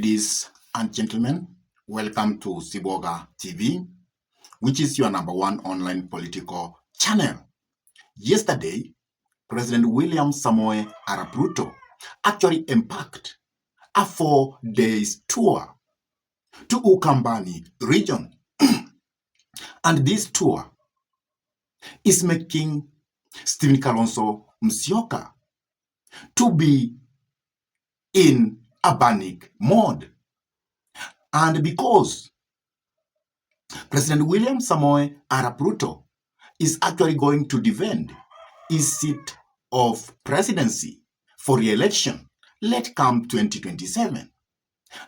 Ladies and gentlemen, welcome to Siboga TV, which is your #1 online political channel. Yesterday, President William Samoei Arap Ruto actually embarked a 4-day tour to Ukambani region. And this tour is making Stephen KALONZO MUSYOKA to be in a panic mode. And because President William Samoei Arap Ruto is actually going to defend his seat of presidency for re-election, let come 2027.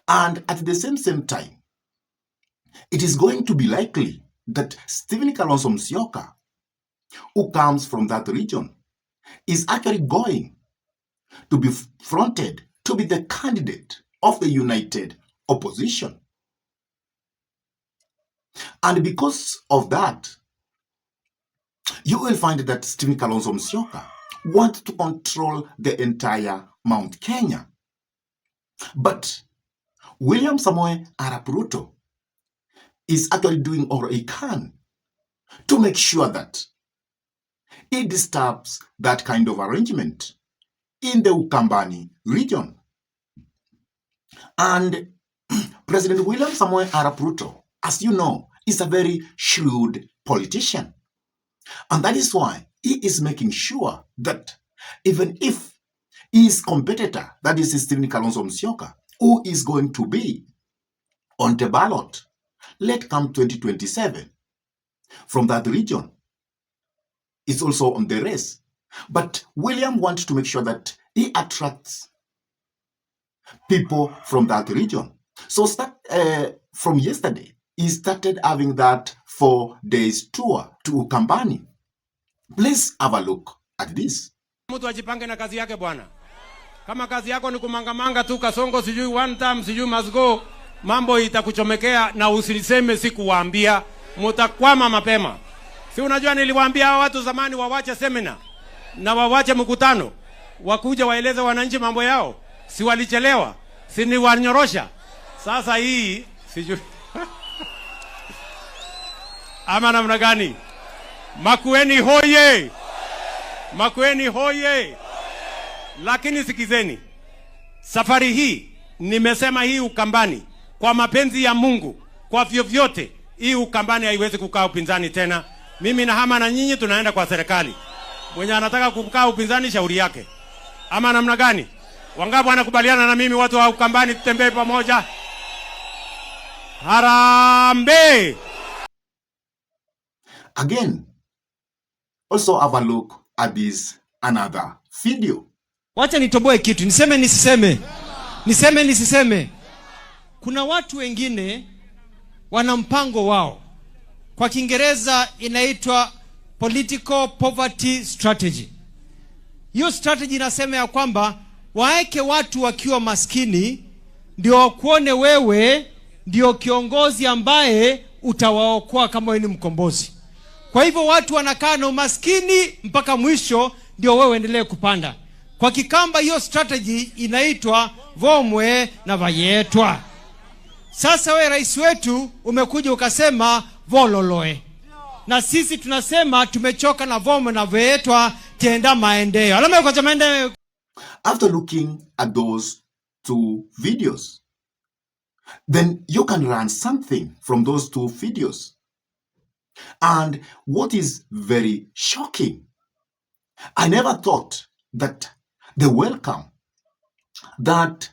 And at the same time, it is going to be likely that Stephen KALONZO MUSYOKA, who comes from that region, is actually going to be fronted to be the candidate of the united opposition. And because of that, you will find that Stephen KALONZO MUSYOKA wants to control the entire Mount Kenya. But William Samoei Arap Ruto is actually doing all he can to make sure that he disturbs that kind of arrangement in the Ukambani region. And President William Samoei Arap Ruto, as you know, is a very shrewd politician. And that is why he is making sure that even if his competitor, that is Stephen KALONZO MUSYOKA, who is going to be on the ballot, let come 2027, from that region, is also on the race. But William wants to make sure that he attracts people from that region. So from yesterday, he started having that 4-day tour to Ukambani. Please have a look at this. Mtu ajipange na kazi yake bwana. Kama kazi yako ni kumangamanga tu kasongo sijui one time sijui must go, mambo itakuchomekea na usiliseme sikuwaambia, mutakwama mapema. Si unajua niliwaambia hawa watu zamani wawache seminar na wawache mkutano, wakuja waeleze wananchi mambo yao. Si walichelewa, si ni wanyorosha. Sasa hii sijui ama namna gani? Makueni hoye! Makueni hoye! Lakini sikizeni, safari hii nimesema hii Ukambani, kwa mapenzi ya Mungu, kwa vyovyote hii Ukambani haiwezi kukaa upinzani tena. Mimi na hama na nyinyi tunaenda kwa serikali. Mwenye anataka kukaa upinzani shauri yake. Ama namna gani? Wangapi wanakubaliana na mimi watu wa Ukambani tutembee pamoja? Harambe! Again, also have a look at this another video. Wacha nitoboe kitu, niseme nisiseme. Niseme nisiseme. Kuna watu wengine wana mpango wao. Kwa Kiingereza inaitwa political poverty strategy. Hiyo strategy inasema ya kwamba waeke watu wakiwa maskini ndio kuone wewe ndio kiongozi ambaye utawaokoa kama wewe ni mkombozi. Kwa hivyo watu wanakaa na umaskini mpaka mwisho ndio wewe endelee kupanda. Kwa Kikamba hiyo strategy inaitwa vomwe na vayetwa. Sasa wewe rais wetu umekuja ukasema vololoe. Na sisi tunasema tumechoka na vomwe na vayetwa, tenda maendeleo. Alama kwa maendeleo. After looking at those two videos, then you can learn something from those two videos. And what is very shocking, I never thought that the welcome that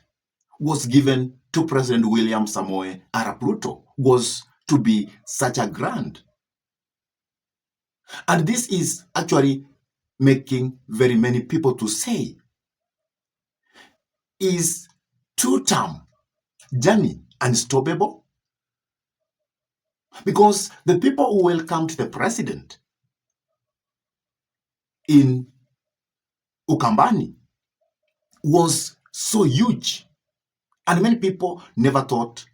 was given to President William Samoei Arap Ruto was to be such a grand. And this is actually making very many people to say, is two-term journey unstoppable? Because the people who welcomed the president in Ukambani was so huge, and many people never thought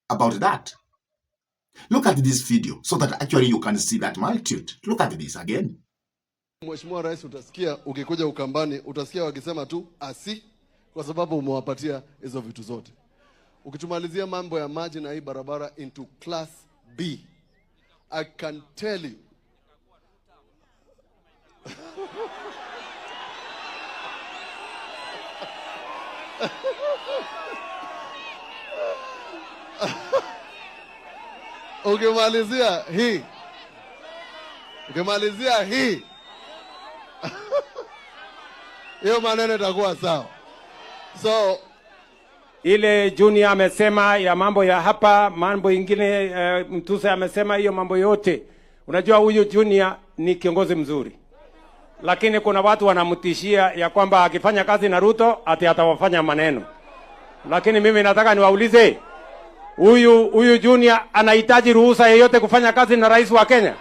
about that. Look at this video so that actually you can see that multitude. Look at this again. Mheshimiwa Rais, utasikia ukikuja Ukambani utasikia wakisema tu asi, kwa sababu umewapatia hizo vitu zote. ukitumalizia mambo ya maji na hii barabara into class B, I can tell you ukimalizia hii hiyo maneno itakuwa sawa. So ile Junior amesema ya mambo ya hapa, mambo ingine Mtuse amesema hiyo mambo yote. Unajua huyu Junior ni kiongozi mzuri, lakini kuna watu wanamtishia ya kwamba akifanya kazi na Ruto ati atawafanya maneno. Lakini mimi nataka niwaulize, huyu Junior anahitaji ruhusa yoyote kufanya kazi na rais wa Kenya?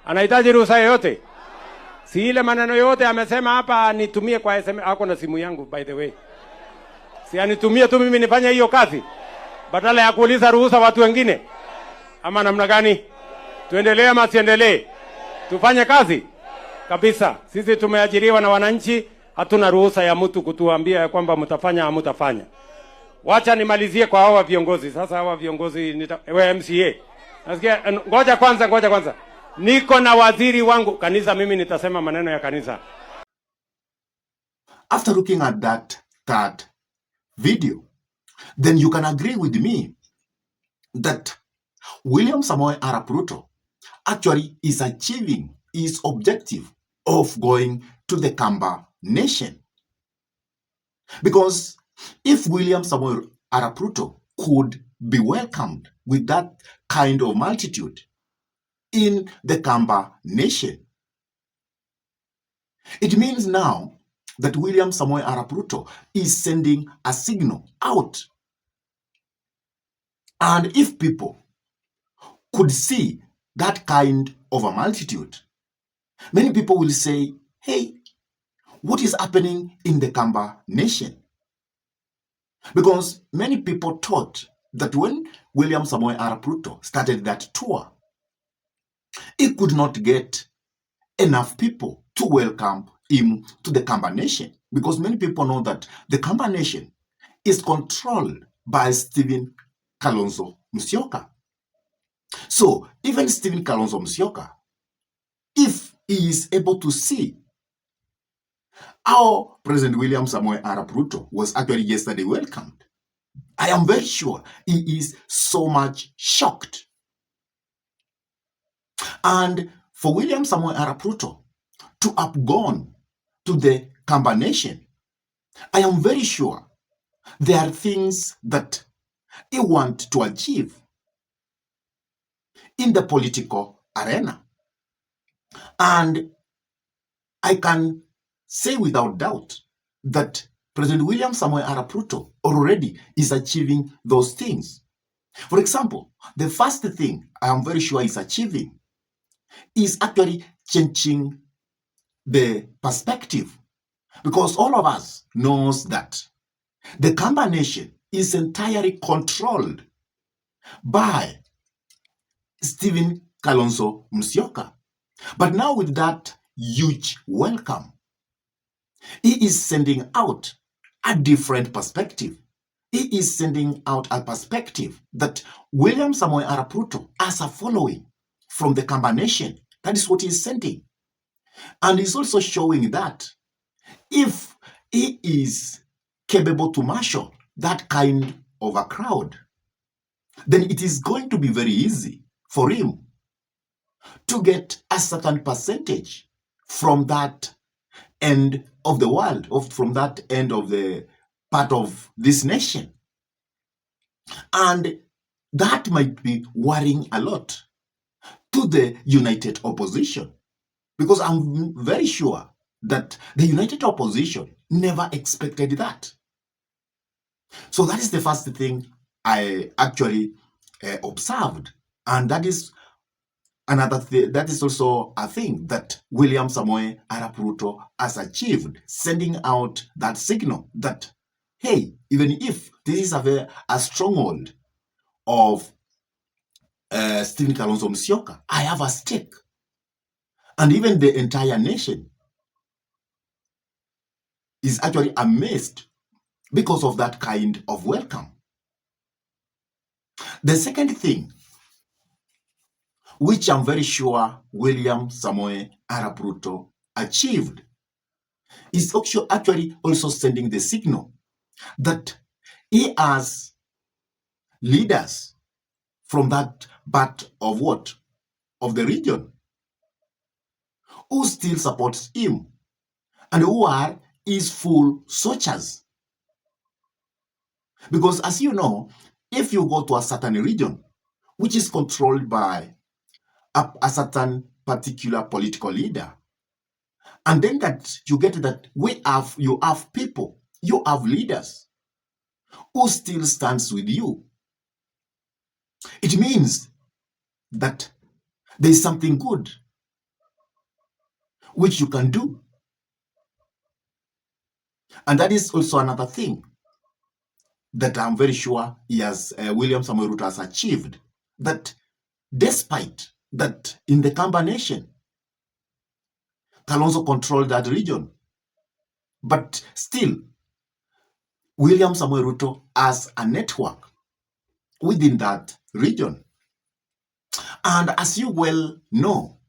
Anahitaji ruhusa yoyote? Si ile maneno yote amesema hapa nitumie kwa SMS. Ako na simu yangu by the way. Si anitumie tu mimi nifanye hiyo kazi badala ya kuuliza ruhusa watu wengine? Ama namna gani? Tuendelee ama siendelee? Tufanye kazi kabisa. Sisi tumeajiriwa na wananchi, hatuna ruhusa ya mtu kutuambia ya kwamba mtafanya au mtafanya. Wacha nimalizie kwa hawa viongozi. Sasa hawa viongozi wewe MCA. Nasikia ngoja kwanza. Niko na waziri wangu kanisa, mimi nitasema maneno ya kanisa. After looking at that video, then you can agree with me that William Samoei Arap Ruto actually is achieving his objective of going to the KAMBA nation. Because if William Samoei Arap Ruto could be welcomed with that kind of multitude in the KAMBA nation, it means now that William Samoei Arap Ruto is sending a signal out. And if people could see that kind of a multitude, many people will say, hey, what is happening in the KAMBA nation? Because many people thought that when William Samoei Arap Ruto started that tour, he could not get enough people to welcome him to the KAMBA nation, because many people know that the KAMBA nation is controlled by Stephen KALONZO MUSYOKA. So even Stephen KALONZO MUSYOKA, if he is able to see how President William Samoei Arap Ruto was actually yesterday welcomed, I am very sure he is so much shocked. And for William Samoei Arap Ruto to have gone to the KAMBA nation, I am very sure there are things that he wants to achieve in the political arena. And I can say without doubt that President William Samoei Arap Ruto already is achieving those things. For example, the first thing I am very sure is achieving is actually changing the perspective, because all of us knows that the KAMBA nation is entirely controlled by Stephen KALONZO MUSYOKA. But now with that huge welcome, he is sending out a different perspective. He is sending out a perspective that William Samoei Arap Ruto has a following from the KAMBA nation. That is what he is sending. And he's also showing that if he is capable to marshal that kind of a crowd, then it is going to be very easy for him to get a certain percentage from that end of the world, from that end of the part of this nation. And that might be worrying a lot to the united opposition, because I'm very sure that the united opposition never expected that. So that is the first thing I actually observed. And that is another thing, that is also a thing that William Samoei Arap Ruto has achieved, sending out that signal that, hey, even if this is a stronghold of Stephen KALONZO MUSYOKA, I have a stake. And even the entire nation is actually amazed because of that kind of welcome. The second thing, which I'm very sure William Samoei Arap Ruto achieved, is actually also sending the signal that he has leaders from that part of what? Of the region who still supports him and who are his full soldiers. Because as you know, if you go to a certain region, which is controlled by a certain particular political leader, and then that you get that you have people, you have leaders who still stands with you, it means that there is something good which you can do. And that is also another thing that I'm very sure William Samoei Ruto has achieved, that despite that in the KAMBA nation, KALONZO controlled that region, but still William Samoei Ruto has a network within that region. And as you well know,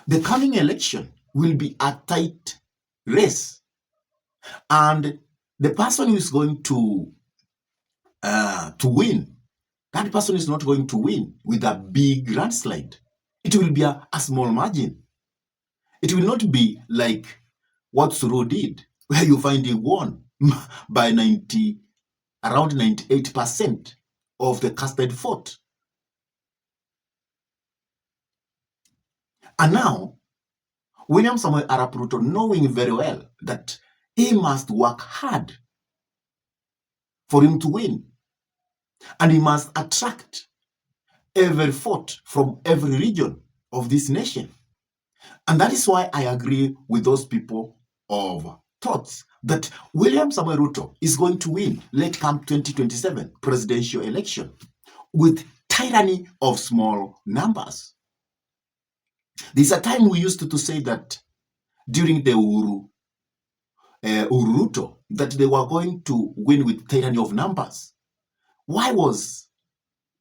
the coming election will be a tight race. And the person who is going to win, that person is not going to win with a big landslide. It will be a small margin. It will not be like what Suru did, where you find he won by around 98% of the casted vote. And now, William Samoei Arap Ruto, knowing very well that he must work hard for him to win, and he must attract every vote from every region of this nation. And that is why I agree with those people of thoughts that William Samoei Ruto is going to win late come 2027 presidential election with tyranny of small numbers. There's a time we used to say that during the RUTO, that they were going to win with tyranny of numbers. Why was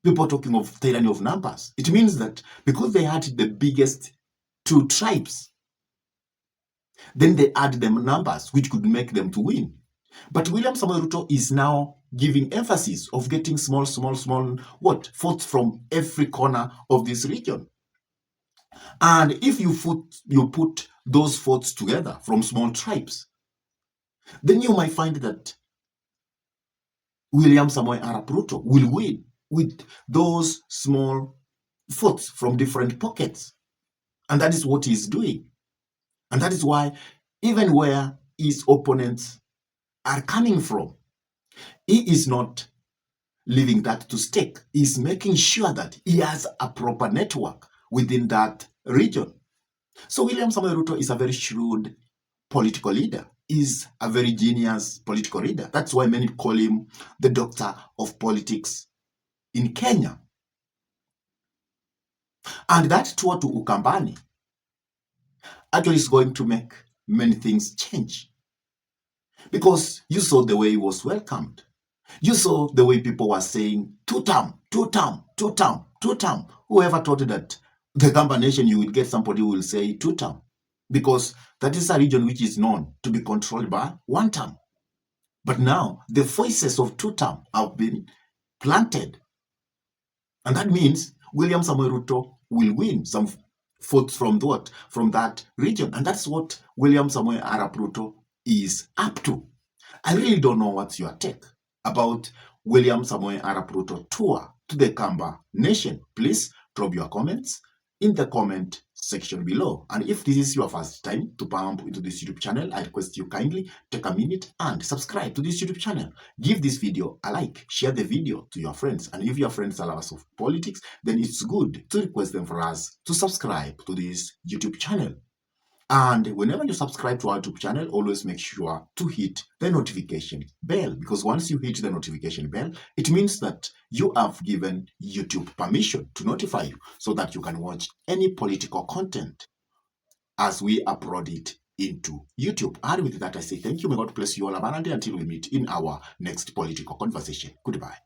people talking of tyranny of numbers? It means that because they had the biggest two tribes, then they add them numbers which could make them to win. But William Samoei Ruto is now giving emphasis of getting small votes from every corner of this region. And if you put those votes together from small tribes, then you might find that William Samoei Arap Ruto will win with those small votes from different pockets. And that is what he's doing. And that is why, even where his opponents are coming from, he is not leaving that to stake. He's making sure that he has a proper network within that region. So William Samoei Ruto is a very shrewd political leader. He's a very genius political leader. That's why many call him the doctor of politics in Kenya. And that tour to Ukambani actually is going to make many things change. Because you saw the way he was welcomed. You saw the way people were saying, two-term. Whoever thought that the KAMBA nation, you will get somebody who will say two-term. Because that is a region which is known to be controlled by one term. But now, the voices of two-term have been planted. And that means William Samoei Ruto will win some votes from that region. And that's what William Samoei Arap Ruto is up to. I really don't know what's your take about William Samoei Arap Ruto tour to the KAMBA nation. Please drop your comments in the comment section below. And if this is your first time to pump into this YouTube channel, I request you kindly take a minute and subscribe to this YouTube channel. Give this video a like, share the video to your friends. And if your friends are lovers of politics, then it's good to request them for us to subscribe to this YouTube channel. And whenever you subscribe to our YouTube channel, always make sure to hit the notification bell, because once you hit the notification bell, it means that you have given YouTube permission to notify you so that you can watch any political content as we upload it into YouTube. And with that, I say thank you. May God bless you all abundantly until we meet in our next political conversation. Goodbye.